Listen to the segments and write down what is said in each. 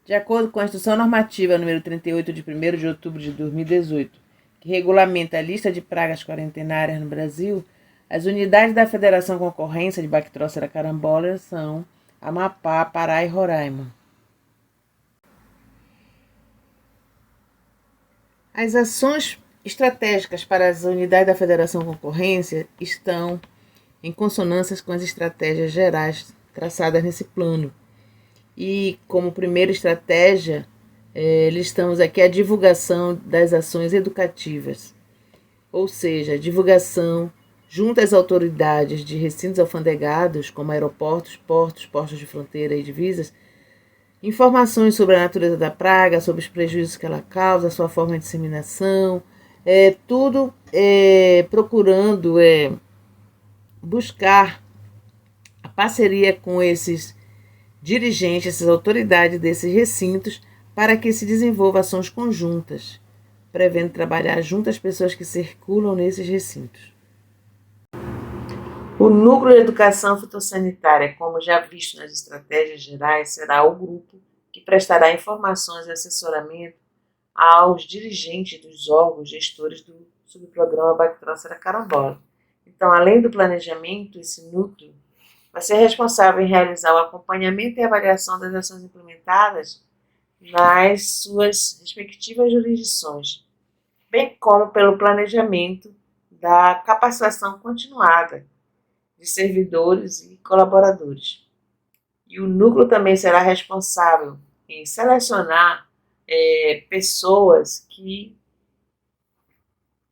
De acordo com a Instrução Normativa número 38, de 1º de outubro de 2018, que regulamenta a lista de pragas quarentenárias no Brasil, as unidades da Federação Concorrência de Bactrócera carambola são Amapá, Pará e Roraima. As ações estratégicas para as unidades da Federação Concorrência estão em consonância com as estratégias gerais traçadas nesse plano. E como primeira estratégia, listamos aqui a divulgação das ações educativas, ou seja, a divulgação junto às autoridades de recintos alfandegados, como aeroportos, portos, postos de fronteira e divisas, informações sobre a natureza da praga, sobre os prejuízos que ela causa, sua forma de disseminação, tudo procurando buscar a parceria com esses dirigentes, essas autoridades desses recintos, para que se desenvolvam ações conjuntas, prevendo trabalhar junto às pessoas que circulam nesses recintos. O Núcleo de Educação Fitossanitária, como já visto nas estratégias gerais, será o grupo que prestará informações e assessoramento aos dirigentes dos órgãos gestores do subprograma Bactrócera carambola. Então, além do planejamento, esse núcleo vai ser responsável em realizar o acompanhamento e avaliação das ações implementadas nas suas respectivas jurisdições, bem como pelo planejamento da capacitação continuada de servidores e colaboradores. E o núcleo também será responsável em selecionar pessoas que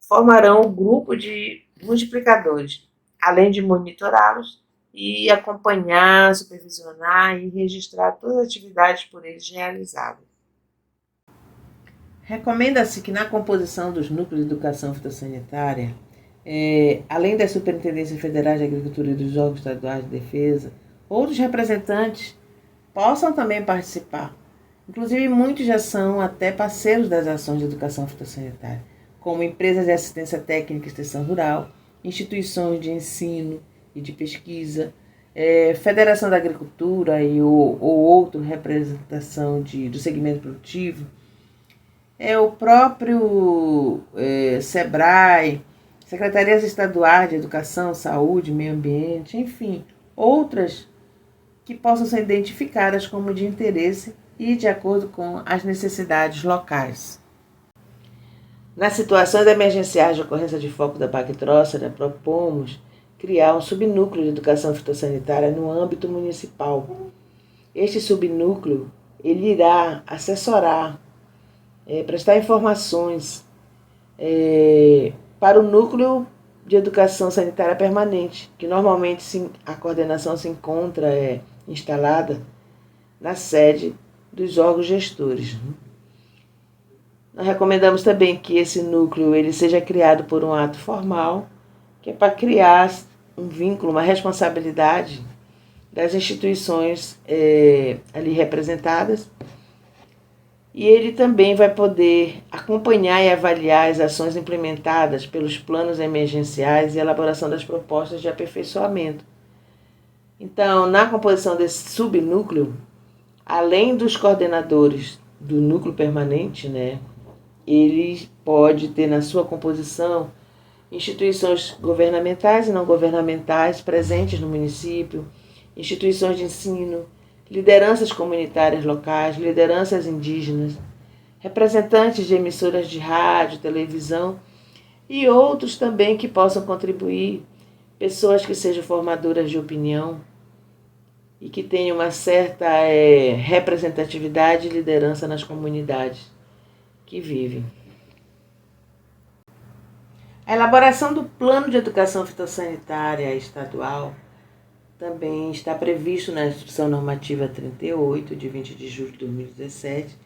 formarão o grupo de multiplicadores, além de monitorá-los e acompanhar, supervisionar e registrar todas as atividades por eles realizadas. Recomenda-se que na composição dos núcleos de educação fitossanitária, além das Superintendências Federais de Agricultura e dos órgãos estaduais de defesa, outros representantes possam também participar. Inclusive, muitos já são até parceiros das ações de educação fitossanitária, como empresas de assistência técnica e extensão rural, instituições de ensino e de pesquisa, Federação da Agricultura ou outra representação do segmento produtivo, o próprio SEBRAE, Secretarias Estaduais de Educação, Saúde, Meio Ambiente, enfim, outras que possam ser identificadas como de interesse e de acordo com as necessidades locais. Nas situações emergenciais de ocorrência de foco da bactrócera, propomos criar um subnúcleo de educação fitossanitária no âmbito municipal. Este subnúcleo ele irá assessorar, prestar informações para o núcleo de educação sanitária permanente, que normalmente a coordenação se encontra instalada na sede dos órgãos gestores. Nós recomendamos também que esse núcleo ele seja criado por um ato formal, que é para criar um vínculo, uma responsabilidade das instituições ali representadas, e ele também vai poder acompanhar e avaliar as ações implementadas pelos planos emergenciais e elaboração das propostas de aperfeiçoamento. Então, na composição desse subnúcleo, além dos coordenadores do núcleo permanente, ele pode ter na sua composição instituições governamentais e não governamentais presentes no município, instituições de ensino, lideranças comunitárias locais, lideranças indígenas, representantes de emissoras de rádio, televisão e outros também que possam contribuir, pessoas que sejam formadoras de opinião e que tenham uma certa representatividade e liderança nas comunidades que vivem. A elaboração do Plano de Educação Fitossanitária Estadual também está previsto na Instrução Normativa 38, de 20 de julho de 2017,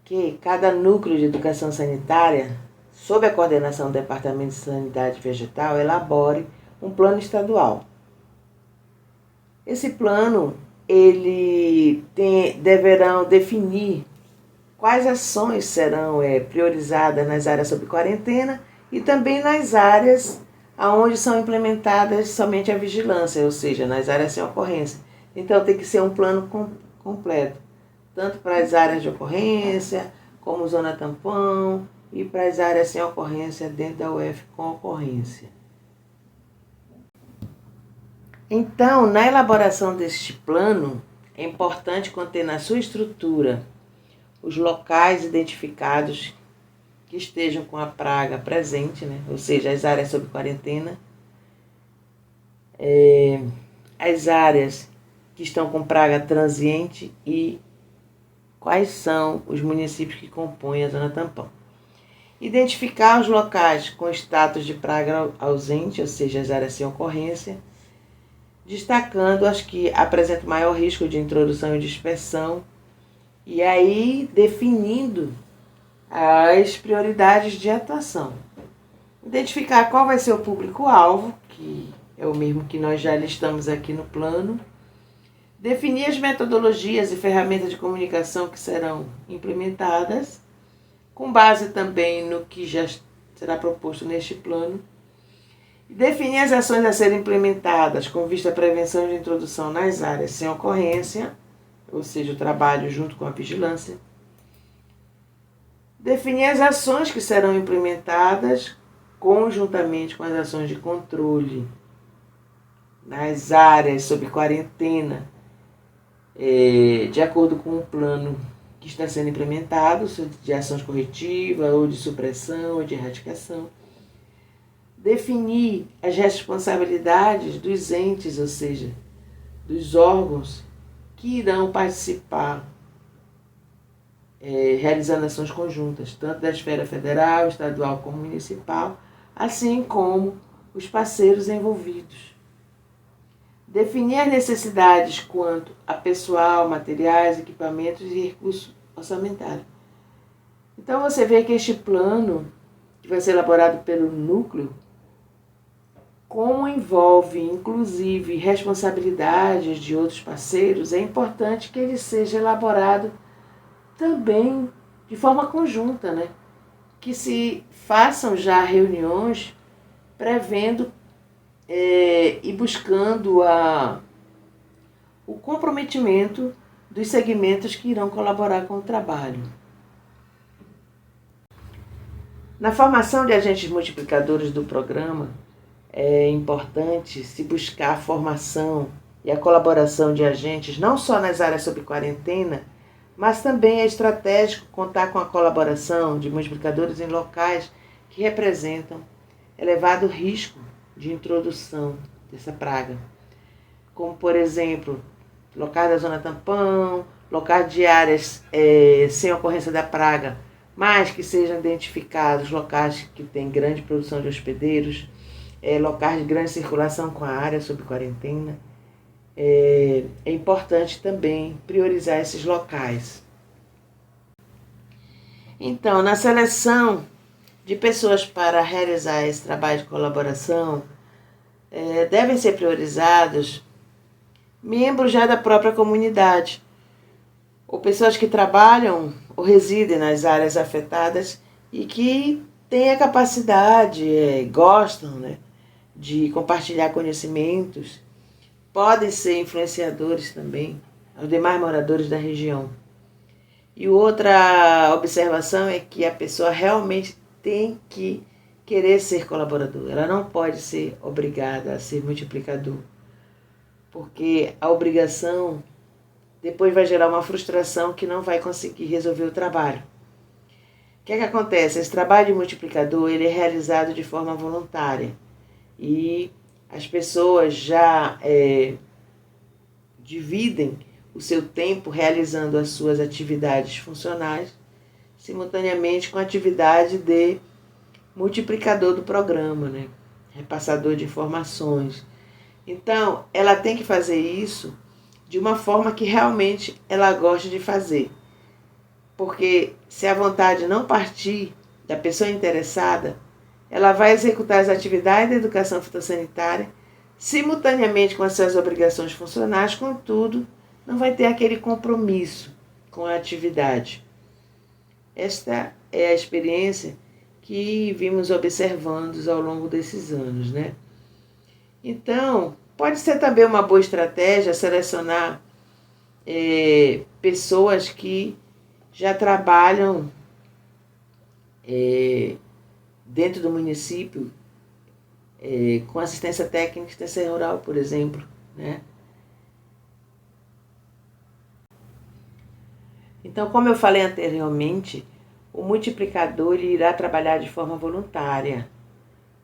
que cada núcleo de educação sanitária, sob a coordenação do Departamento de Sanidade Vegetal, elabore um plano estadual. Esse plano, deverão definir quais ações serão priorizadas nas áreas sob quarentena e também nas áreas onde são implementadas somente a vigilância, ou seja, nas áreas sem ocorrência. Então, tem que ser um plano completo, tanto para as áreas de ocorrência, como zona tampão, e para as áreas sem ocorrência dentro da UF com ocorrência. Então, na elaboração deste plano, é importante conter na sua estrutura os locais identificados que estejam com a praga presente, né? Ou seja, as áreas sob quarentena, as áreas que estão com praga transiente e quais são os municípios que compõem a zona tampão. Identificar os locais com status de praga ausente, ou seja, as áreas sem ocorrência, destacando as que apresentam maior risco de introdução e dispersão, e aí definindo as prioridades de atuação. Identificar qual vai ser o público-alvo, que é o mesmo que nós já listamos aqui no plano. Definir as metodologias e ferramentas de comunicação que serão implementadas, com base também no que já será proposto neste plano. Definir as ações a serem implementadas com vista à prevenção de introdução nas áreas sem ocorrência, ou seja, o trabalho junto com a vigilância. Definir as ações que serão implementadas conjuntamente com as ações de controle nas áreas sob quarentena, de acordo com o plano que está sendo implementado, de ações corretivas, ou de supressão, ou de erradicação. Definir as responsabilidades dos entes, ou seja, dos órgãos que irão participar, realizando ações conjuntas, tanto da esfera federal, estadual como municipal, assim como os parceiros envolvidos. Definir as necessidades quanto a pessoal, materiais, equipamentos e recursos orçamentários. Então você vê que este plano, que vai ser elaborado pelo núcleo, como envolve inclusive responsabilidades de outros parceiros, é importante que ele seja elaborado também de forma conjunta, né? Que se façam já reuniões prevendo e buscando o comprometimento dos segmentos que irão colaborar com o trabalho. Na formação de agentes multiplicadores do programa, é importante se buscar a formação e a colaboração de agentes não só nas áreas sob quarentena, mas também é estratégico contar com a colaboração de multiplicadores em locais que representam elevado risco de introdução dessa praga, como, por exemplo, locais da zona tampão, locais de áreas sem ocorrência da praga, mas que sejam identificados locais que têm grande produção de hospedeiros, locais de grande circulação com a área sob quarentena. É importante também priorizar esses locais. Então, na seleção de pessoas para realizar esse trabalho de colaboração, devem ser priorizados membros já da própria comunidade, ou pessoas que trabalham ou residem nas áreas afetadas e que têm a capacidade, gostam, né, de compartilhar conhecimentos, podem ser influenciadores também aos demais moradores da região. E outra observação é que a pessoa realmente tem que querer ser colaborador. Ela não pode ser obrigada a ser multiplicador, porque a obrigação depois vai gerar uma frustração que não vai conseguir resolver o trabalho. O que acontece? Esse trabalho de multiplicador ele é realizado de forma voluntária e as pessoas já dividem o seu tempo realizando as suas atividades funcionais simultaneamente com a atividade de multiplicador do programa, né? Repassador de informações. Então, ela tem que fazer isso de uma forma que realmente ela goste de fazer. Porque se a vontade não partir da pessoa interessada, ela vai executar as atividades da educação fitossanitária simultaneamente com as suas obrigações funcionais, contudo, não vai ter aquele compromisso com a atividade. Esta é a experiência que vimos observando ao longo desses anos, né? Então, pode ser também uma boa estratégia selecionar pessoas que já trabalham dentro do município com assistência técnica e assistência rural, por exemplo, né? Então, como eu falei anteriormente, o multiplicador ele irá trabalhar de forma voluntária.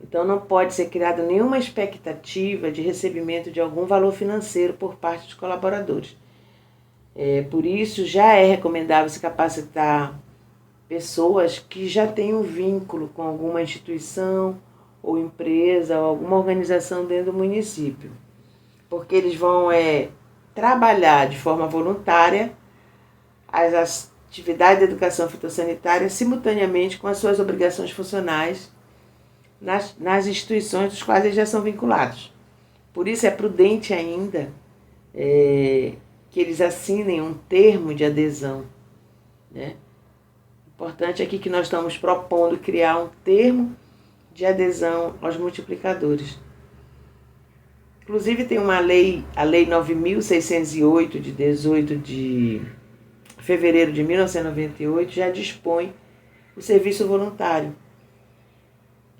Então, não pode ser criada nenhuma expectativa de recebimento de algum valor financeiro por parte dos colaboradores. Por isso, já é recomendável se capacitar pessoas que já têm um vínculo com alguma instituição ou empresa ou alguma organização dentro do município, porque eles vão trabalhar de forma voluntária as atividades de educação fitossanitária simultaneamente com as suas obrigações funcionais nas instituições dos quais eles já são vinculados. Por isso é prudente ainda que eles assinem um termo de adesão, né? Importante aqui que nós estamos propondo criar um termo de adesão aos multiplicadores. Inclusive tem uma lei, a Lei 9.608, de 18 de fevereiro de 1998, já dispõe o serviço voluntário,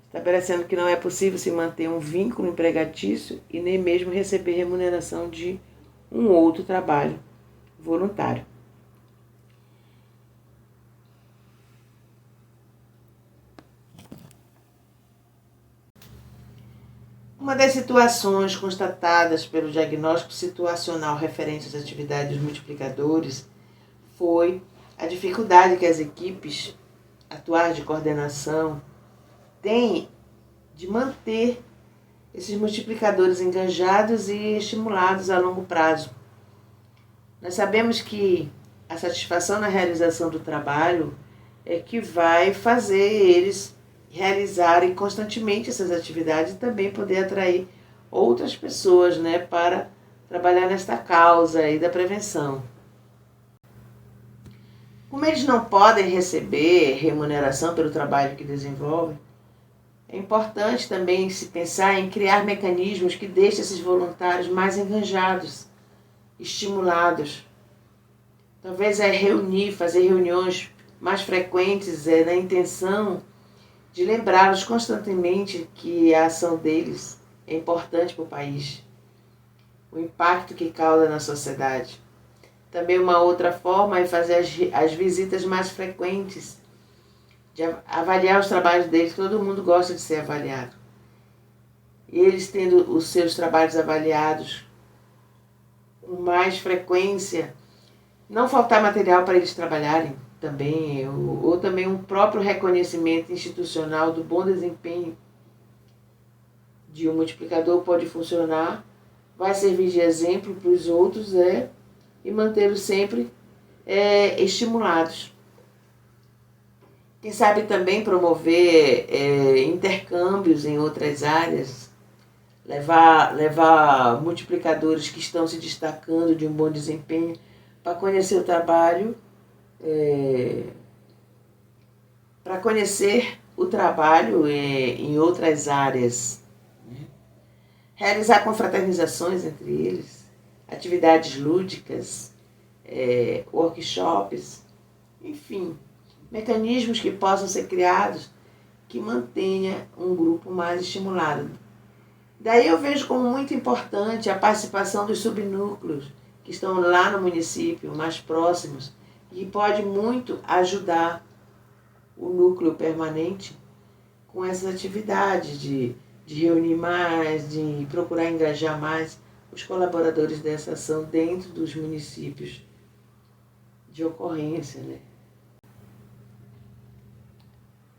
estabelecendo que não é possível se manter um vínculo empregatício e nem mesmo receber remuneração de um outro trabalho voluntário. Uma das situações constatadas pelo diagnóstico situacional referente às atividades dos multiplicadores foi a dificuldade que as equipes atuais de coordenação têm de manter esses multiplicadores engajados e estimulados a longo prazo. Nós sabemos que a satisfação na realização do trabalho é que vai fazer eles realizarem constantemente essas atividades e também poder atrair outras pessoas, né, para trabalhar nesta causa aí da prevenção. Como eles não podem receber remuneração pelo trabalho que desenvolvem, é importante também se pensar em criar mecanismos que deixem esses voluntários mais engajados, estimulados. Talvez fazer reuniões mais frequentes na intenção de lembrá-los constantemente que a ação deles é importante para o país, o impacto que causa na sociedade. Também uma outra forma é fazer as visitas mais frequentes, de avaliar os trabalhos deles. Todo mundo gosta de ser avaliado. E eles tendo os seus trabalhos avaliados com mais frequência, não faltar material para eles trabalharem também, ou também um próprio reconhecimento institucional do bom desempenho de um multiplicador pode funcionar, vai servir de exemplo para os outros e mantê-los sempre estimulados. Quem sabe também promover intercâmbios em outras áreas, levar multiplicadores que estão se destacando de um bom desempenho para conhecer o trabalho, em outras áreas, né? Realizar confraternizações entre eles, atividades lúdicas, workshops, enfim, mecanismos que possam ser criados que mantenha um grupo mais estimulado. Daí eu vejo como muito importante a participação dos subnúcleos que estão lá no município, mais próximos, e pode muito ajudar o núcleo permanente com essas atividades de reunir mais, de procurar engajar mais os colaboradores dessa ação dentro dos municípios de ocorrência, né?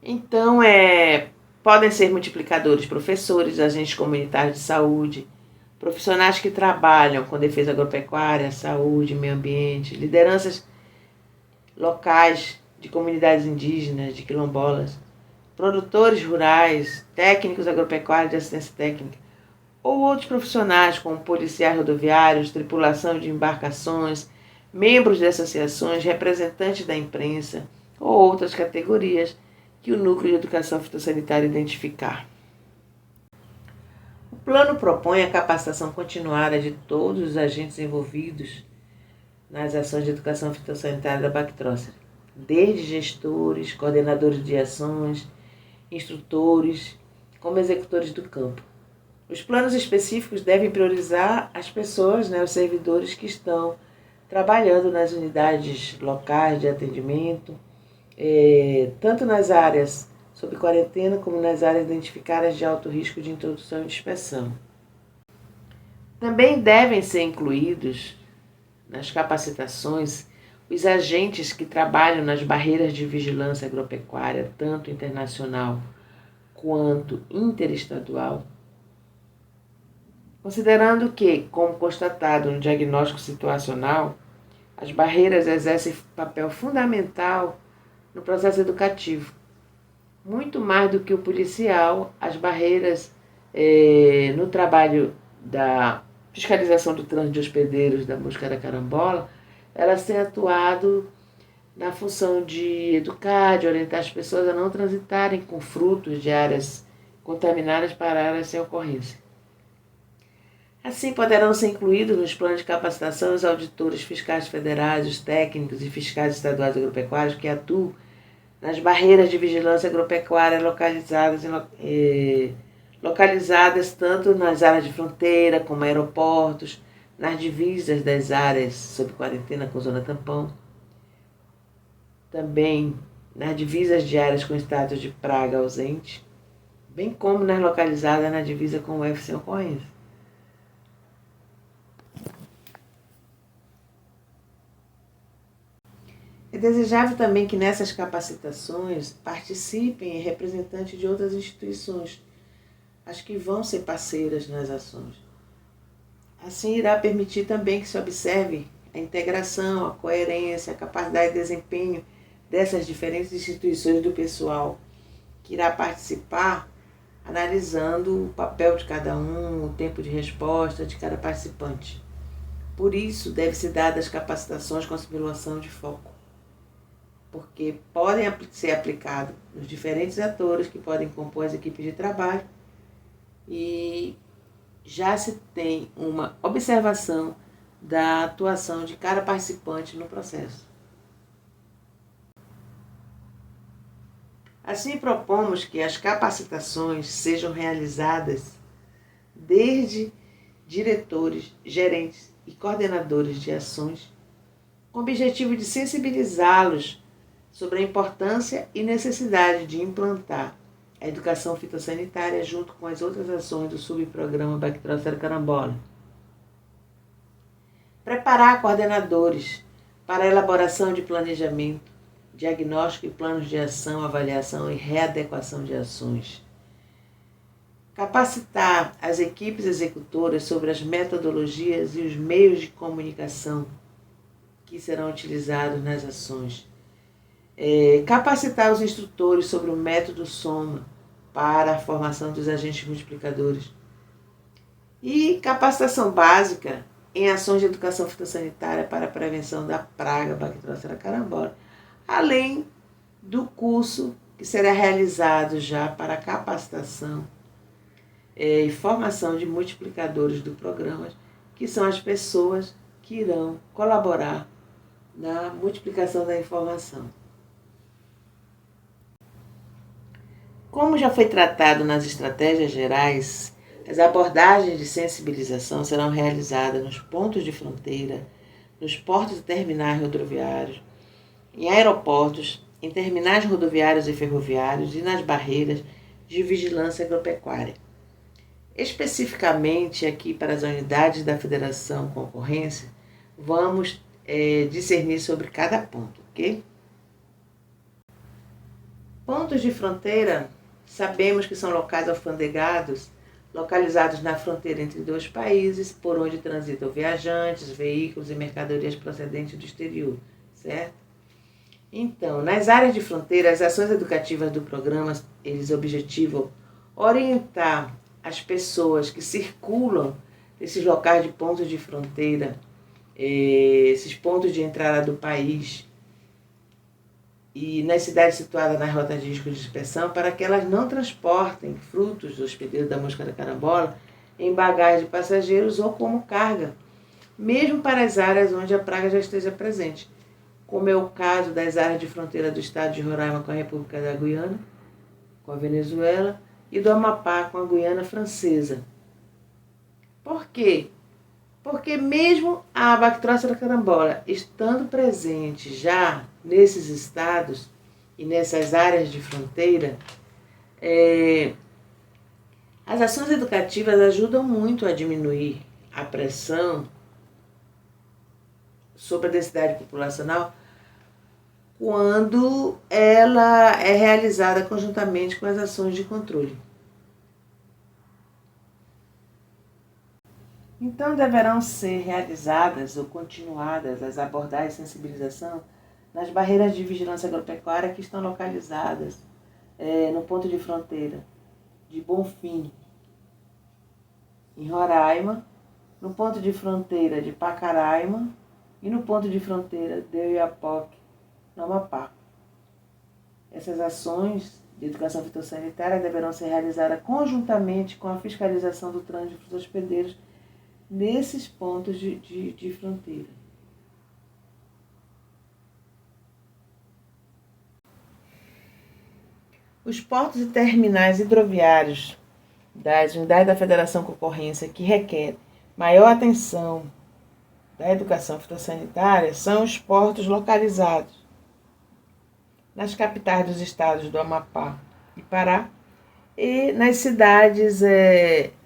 Então, podem ser multiplicadores professores, agentes comunitários de saúde, profissionais que trabalham com defesa agropecuária, saúde, meio ambiente, lideranças locais de comunidades indígenas, de quilombolas, produtores rurais, técnicos agropecuários de assistência técnica, ou outros profissionais como policiais rodoviários, tripulação de embarcações, membros de associações, representantes da imprensa ou outras categorias que o Núcleo de Educação Fitossanitária identificar. O plano propõe a capacitação continuada de todos os agentes envolvidos nas ações de educação fitossanitária da Bactrócera, desde gestores, coordenadores de ações, instrutores, como executores do campo. Os planos específicos devem priorizar as pessoas, os servidores que estão trabalhando nas unidades locais de atendimento, tanto nas áreas sob quarentena como nas áreas identificadas de alto risco de introdução e dispersão. Também devem ser incluídos nas capacitações os agentes que trabalham nas barreiras de vigilância agropecuária, tanto internacional quanto interestadual, considerando que, como constatado no diagnóstico situacional, as barreiras exercem papel fundamental no processo educativo. Muito mais do que o policial, as barreiras no trabalho da fiscalização do trânsito de hospedeiros da Mosca da Carambola, elas têm atuado na função de educar, de orientar as pessoas a não transitarem com frutos de áreas contaminadas para áreas sem ocorrência. Assim, poderão ser incluídos nos planos de capacitação os auditores fiscais federais, os técnicos e fiscais estaduais agropecuários que atuam nas barreiras de vigilância agropecuária localizadas tanto nas áreas de fronteira como aeroportos, nas divisas das áreas sob quarentena com zona tampão, também nas divisas de áreas com status de praga ausente, bem como nas localizadas na divisa com o UF sem ocorrência. É desejável também que nessas capacitações participem representantes de outras instituições, as que vão ser parceiras nas ações. Assim, irá permitir também que se observe a integração, a coerência, a capacidade de desempenho dessas diferentes instituições do pessoal que irá participar, analisando o papel de cada um, o tempo de resposta de cada participante. Por isso, deve-se dadas as capacitações com simulação de foco, porque podem ser aplicados nos diferentes atores que podem compor as equipes de trabalho e já se tem uma observação da atuação de cada participante no processo. Assim, propomos que as capacitações sejam realizadas desde diretores, gerentes e coordenadores de ações, com o objetivo de sensibilizá-los sobre a importância e necessidade de implantar a educação fitossanitária junto com as outras ações do subprograma Bactrócera carambola. Preparar coordenadores para a elaboração de planejamento, diagnóstico e planos de ação, avaliação e readequação de ações. Capacitar as equipes executoras sobre as metodologias e os meios de comunicação que serão utilizados nas ações. Capacitar os instrutores sobre o método SOMA para a formação dos agentes multiplicadores. E capacitação básica em ações de educação fitossanitária para a prevenção da praga Bactrócera carambola, além do curso que será realizado já para a capacitação e formação de multiplicadores do programa, que são as pessoas que irão colaborar na multiplicação da informação. Como já foi tratado nas estratégias gerais, as abordagens de sensibilização serão realizadas nos pontos de fronteira, nos portos e terminais rodoviários, em aeroportos, em terminais rodoviários e ferroviários e nas barreiras de vigilância agropecuária. Especificamente aqui para as unidades da Federação Concorrência, vamos discernir sobre cada ponto, ok? Pontos de fronteira, sabemos que são locais alfandegados, localizados na fronteira entre dois países, por onde transitam viajantes, veículos e mercadorias procedentes do exterior, certo? Então, nas áreas de fronteira, as ações educativas do programa, eles objetivam orientar as pessoas que circulam nesses locais de pontos de fronteira, esses pontos de entrada do país e nas cidades situadas nas rotas de risco de dispersão, para que elas não transportem frutos do hospedeiro da Mosca da Carambola em bagagem de passageiros ou como carga, mesmo para as áreas onde a praga já esteja presente, como é o caso das áreas de fronteira do estado de Roraima com a República da Guiana, com a Venezuela, e do Amapá com a Guiana Francesa. Por quê? Porque mesmo a Bactrócera carambola estando presente já nesses estados e nessas áreas de fronteira, as ações educativas ajudam muito a diminuir a pressão sobre a densidade populacional quando ela é realizada conjuntamente com as ações de controle. Então, deverão ser realizadas ou continuadas as abordagens de sensibilização nas barreiras de vigilância agropecuária que estão localizadas no ponto de fronteira de Bonfim, em Roraima, no ponto de fronteira de Pacaraima e no ponto de fronteira de Oiapoque, no Amapá. Essas ações de educação fitossanitária deverão ser realizadas conjuntamente com a fiscalização do trânsito dos hospedeiros nesses pontos de fronteira. Os portos e terminais hidroviários das unidades da Federação Concorrência que requer maior atenção da educação fitossanitária são os portos localizados nas capitais dos estados do Amapá e Pará e nas cidades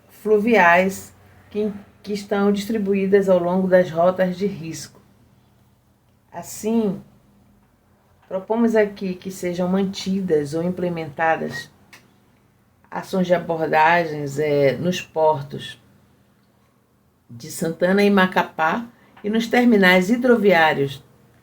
fluviais que estão distribuídas ao longo das rotas de risco. Assim, propomos aqui que sejam mantidas ou implementadas ações de abordagens nos portos de Santana e Macapá e nos terminais hidroviários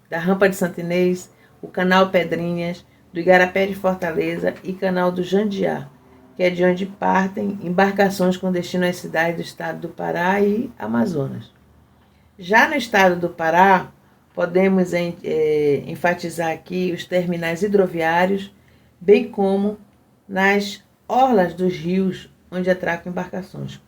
da Rampa de Santa Inês, o Canal Pedrinhas, do Igarapé de Fortaleza e Canal do Jandiá, que é de onde partem embarcações com destino às cidades do estado do Pará e Amazonas. Já no estado do Pará, podemos enfatizar aqui os terminais hidroviários, bem como nas orlas dos rios onde atracam embarcações,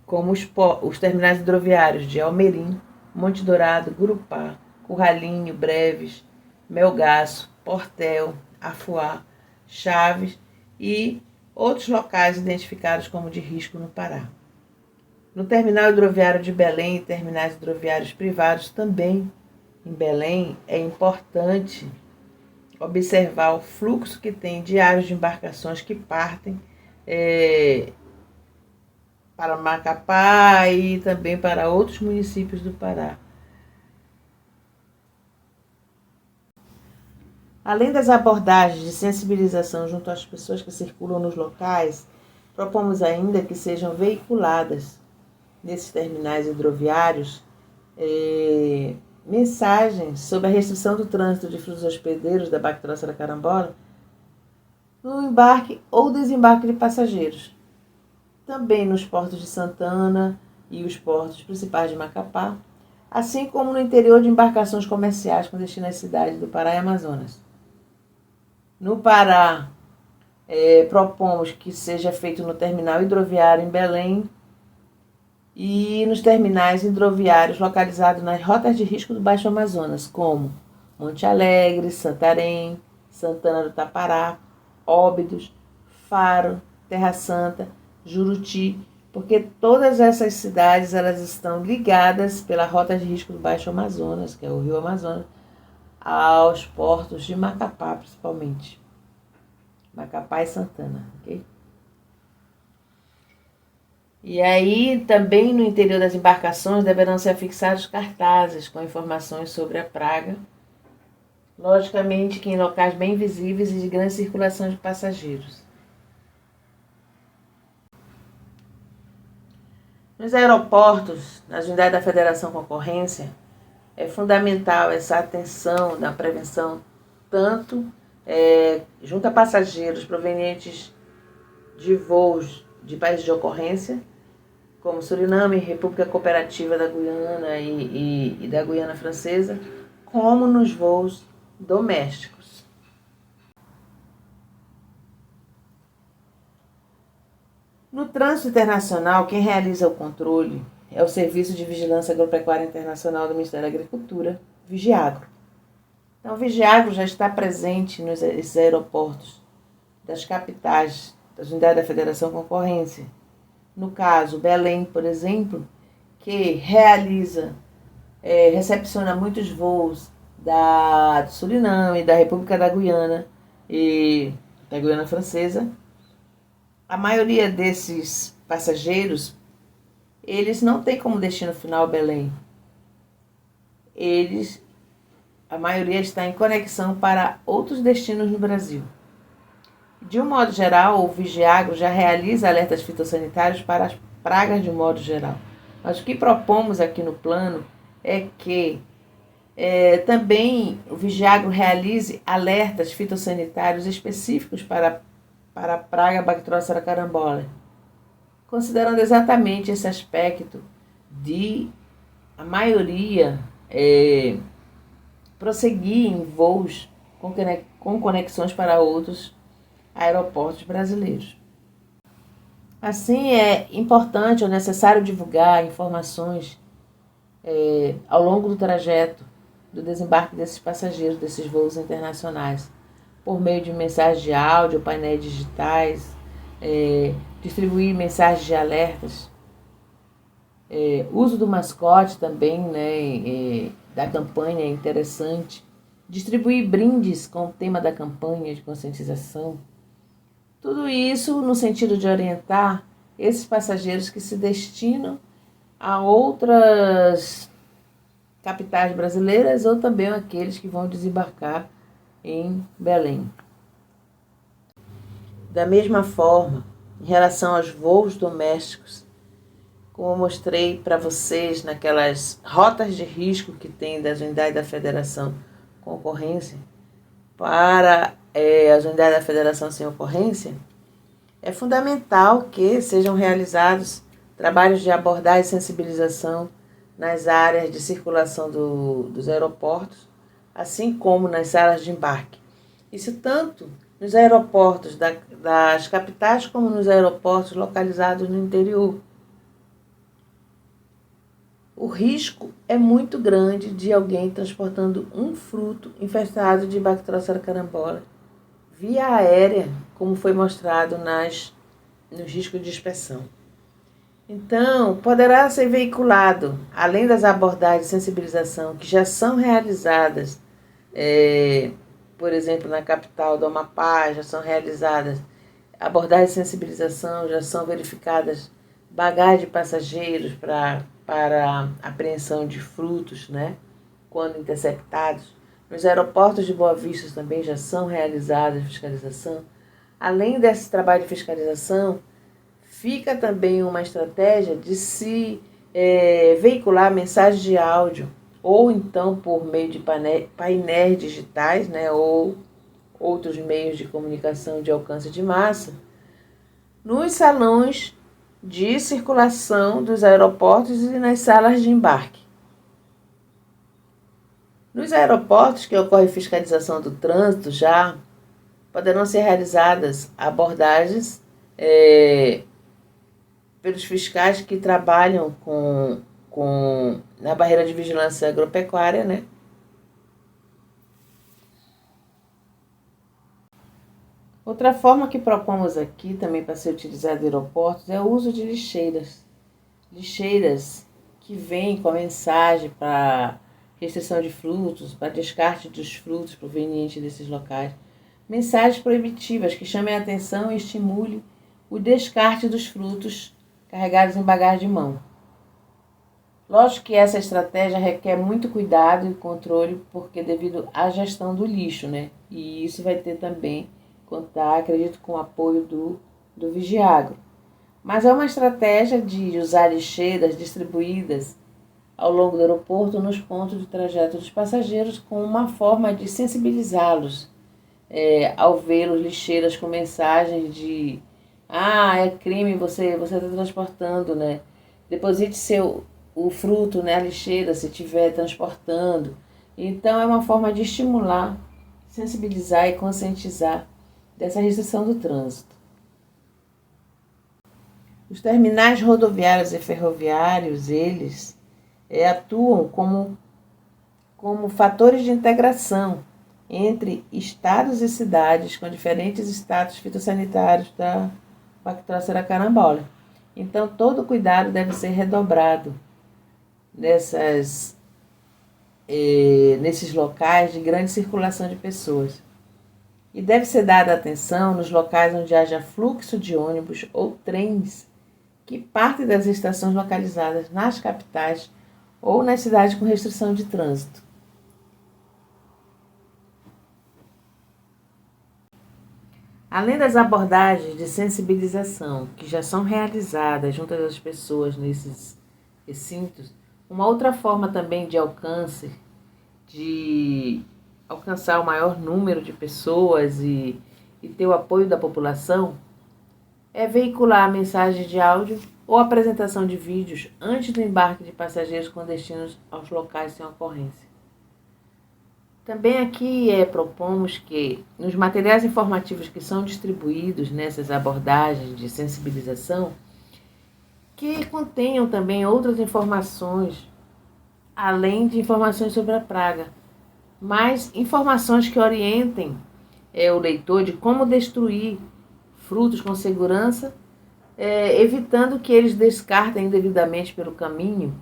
como os terminais hidroviários de Almerim, Monte Dourado, Gurupá, Curralinho, Breves, Melgaço, Portel, Afuá, Chaves e outros locais identificados como de risco no Pará. No terminal hidroviário de Belém e terminais hidroviários privados também em Belém, é importante observar o fluxo que tem diário de embarcações que partem para Macapá e também para outros municípios do Pará. Além das abordagens de sensibilização junto às pessoas que circulam nos locais, propomos ainda que sejam veiculadas nesses terminais hidroviários mensagens sobre a restrição do trânsito de frutos hospedeiros da Bactrócera carambola no embarque ou desembarque de passageiros. Também nos portos de Santana e os portos principais de Macapá, assim como no interior de embarcações comerciais com destino às cidades do Pará e Amazonas. No Pará, propomos que seja feito no terminal hidroviário em Belém e nos terminais hidroviários localizados nas rotas de risco do Baixo Amazonas, como Monte Alegre, Santarém, Santana do Tapará, Óbidos, Faro, Terra Santa, Juruti, porque todas essas cidades elas estão ligadas pela rota de risco do Baixo Amazonas, que é o Rio Amazonas, aos portos de Macapá, principalmente. Macapá e Santana, ok? E aí, também no interior das embarcações, deverão ser afixados cartazes com informações sobre a praga, logicamente que em locais bem visíveis e de grande circulação de passageiros. Nos aeroportos, nas unidades da Federação Concorrência, é fundamental essa atenção na prevenção, tanto junto a passageiros provenientes de voos de países de ocorrência, como Suriname, República Cooperativa da Guiana e da Guiana Francesa, como nos voos domésticos. No trânsito internacional, quem realiza o controle é o Serviço de Vigilância Agropecuária Internacional do Ministério da Agricultura, Vigiagro. Então, o Vigiagro já está presente nesses aeroportos das capitais, das unidades da Federação Concorrência. No caso, Belém, por exemplo, que recepciona muitos voos do Suriname, da República da Guiana e da Guiana Francesa. A maioria desses passageiros, eles não têm como destino final Belém. A maioria está em conexão para outros destinos no Brasil. De um modo geral, o Vigiagro já realiza alertas fitossanitários para as pragas de um modo geral. Mas o que propomos aqui no plano é que também o Vigiagro realize alertas fitossanitários específicos para a praga Bactrócera carambola, considerando exatamente esse aspecto de a maioria prosseguir em voos com conexões para outros aeroportos brasileiros. Assim, é importante ou necessário divulgar informações ao longo do trajeto do desembarque desses passageiros, desses voos internacionais, por meio de mensagens de áudio, painéis digitais, distribuir mensagens de alertas, uso do mascote também, da campanha é interessante, distribuir brindes com o tema da campanha de conscientização. Tudo isso no sentido de orientar esses passageiros que se destinam a outras capitais brasileiras ou também aqueles que vão desembarcar em Belém. Da mesma forma, em relação aos voos domésticos, como eu mostrei para vocês naquelas rotas de risco que tem das unidades da Federação com ocorrência, para as unidades da Federação sem ocorrência, é fundamental que sejam realizados trabalhos de abordagem e sensibilização nas áreas de circulação dos aeroportos, assim como nas salas de embarque. Isso tanto nos aeroportos das capitais como nos aeroportos localizados no interior. O risco é muito grande de alguém transportando um fruto infestado de Bactrócera carambola via aérea, como foi mostrado nos riscos de dispersão. Então, poderá ser veiculado, além das abordagens de sensibilização que já são realizadas, por exemplo, na capital do Amapá, já são realizadas abordagens de sensibilização, já são verificadas bagagens de passageiros para apreensão de frutos, quando interceptados. Nos aeroportos de Boa Vista também já são realizadas fiscalização. Além desse trabalho de fiscalização, fica também uma estratégia de se veicular mensagens de áudio, ou então por meio de painéis digitais, ou outros meios de comunicação de alcance de massa, nos salões de circulação dos aeroportos e nas salas de embarque. Nos aeroportos que ocorre fiscalização do trânsito já poderão ser realizadas abordagens pelos fiscais que trabalham na barreira de vigilância agropecuária, Outra forma que propomos aqui também para ser utilizada em aeroportos é o uso de lixeiras. Lixeiras que vêm com a mensagem para restrição de frutos, para descarte dos frutos provenientes desses locais. Mensagens proibitivas que chamem a atenção e estimulem o descarte dos frutos carregados em bagagem de mão. Lógico que essa estratégia requer muito cuidado e controle, porque devido à gestão do lixo, E isso vai ter também contar, acredito, com o apoio do Vigiagro. Mas é uma estratégia de usar lixeiras distribuídas ao longo do aeroporto nos pontos de trajeto dos passageiros, com uma forma de sensibilizá-los ao vê-los lixeiras com mensagens de é crime, você está transportando, Deposite o fruto, a lixeira, se estiver transportando. Então, é uma forma de estimular, sensibilizar e conscientizar dessa restrição do trânsito. Os terminais rodoviários e ferroviários, eles atuam como fatores de integração entre estados e cidades com diferentes status fitossanitários da Bactrócera carambola. Então, todo cuidado deve ser redobrado nesses locais de grande circulação de pessoas. E deve ser dada atenção nos locais onde haja fluxo de ônibus ou trens que partem das estações localizadas nas capitais ou nas cidades com restrição de trânsito. Além das abordagens de sensibilização que já são realizadas junto às pessoas nesses recintos, uma outra forma também de alcançar o maior número de pessoas e ter o apoio da população é veicular mensagens de áudio ou apresentação de vídeos antes do embarque de passageiros com destinos aos locais sem ocorrência. Também aqui propomos que, nos materiais informativos que são distribuídos nessas abordagens de sensibilização, que contenham também outras informações, além de informações sobre a praga, mas informações que orientem o leitor de como destruir frutos com segurança, evitando que eles descartem indevidamente pelo caminho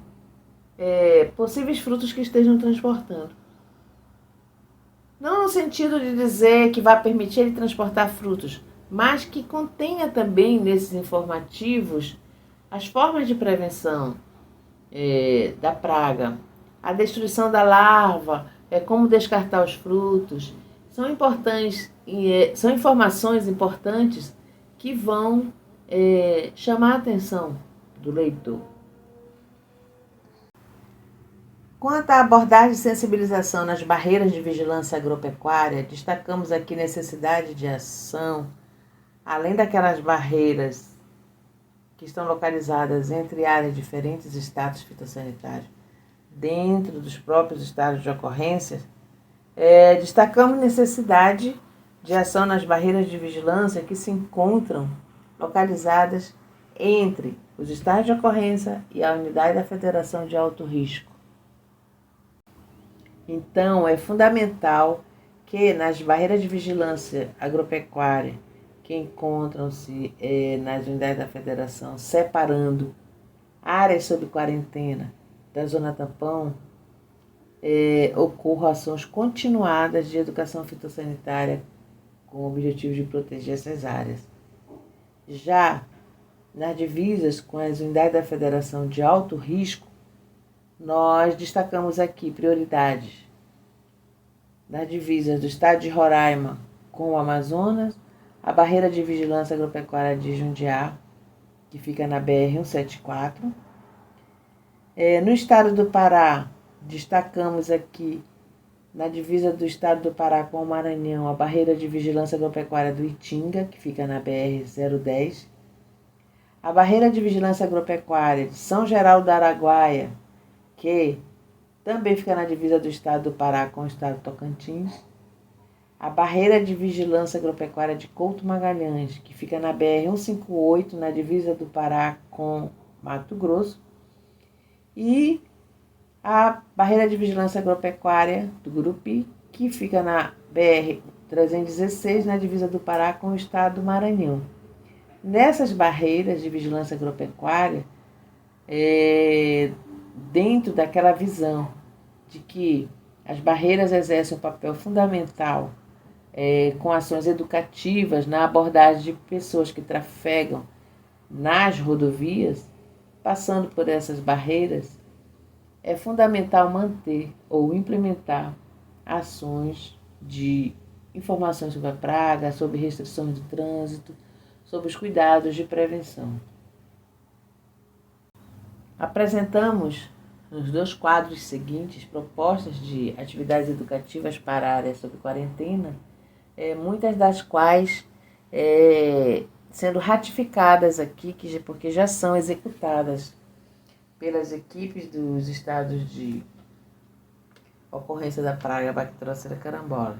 possíveis frutos que estejam transportando. Não no sentido de dizer que vai permitir ele transportar frutos, mas que contenha também nesses informativos as formas de prevenção da praga, a destruição da larva, como descartar os frutos. São importantes, são informações importantes que vão chamar a atenção do leitor. Quanto à abordagem de sensibilização nas barreiras de vigilância agropecuária, destacamos aqui necessidade de ação, além daquelas barreiras que estão localizadas entre áreas de diferentes status fitossanitários, dentro dos próprios estados de ocorrência, destacamos necessidade de ação nas barreiras de vigilância que se encontram localizadas entre os estados de ocorrência e a unidade da Federação de Alto Risco. Então, é fundamental que nas barreiras de vigilância agropecuária que encontram-se nas unidades da Federação, separando áreas sob quarentena da zona tampão, ocorram ações continuadas de educação fitossanitária com o objetivo de proteger essas áreas. Já nas divisas com as unidades da Federação de Alto Risco, nós destacamos aqui prioridades nas divisas do estado de Roraima com o Amazonas, a barreira de vigilância agropecuária de Jundiá, que fica na BR-174. No estado do Pará, destacamos aqui na divisa do estado do Pará com o Maranhão, a barreira de vigilância agropecuária do Itinga, que fica na BR-010. A barreira de vigilância agropecuária de São Geraldo do Araguaia, que também fica na divisa do estado do Pará com o estado do Tocantins. A barreira de vigilância agropecuária de Couto Magalhães, que fica na BR-158, na divisa do Pará com Mato Grosso. E a barreira de vigilância agropecuária do Gurupi, que fica na BR-316, na divisa do Pará com o estado do Maranhão. Nessas barreiras de vigilância agropecuária, dentro daquela visão de que as barreiras exercem um papel fundamental com ações educativas na abordagem de pessoas que trafegam nas rodovias, passando por essas barreiras, é fundamental manter ou implementar ações de informações sobre a praga, sobre restrições de trânsito, sobre os cuidados de prevenção. Apresentamos nos 2 quadros seguintes propostas de atividades educativas para a área sob quarentena, muitas das quais sendo ratificadas aqui, porque já são executadas pelas equipes dos estados de ocorrência da praga Bactrócera carambola.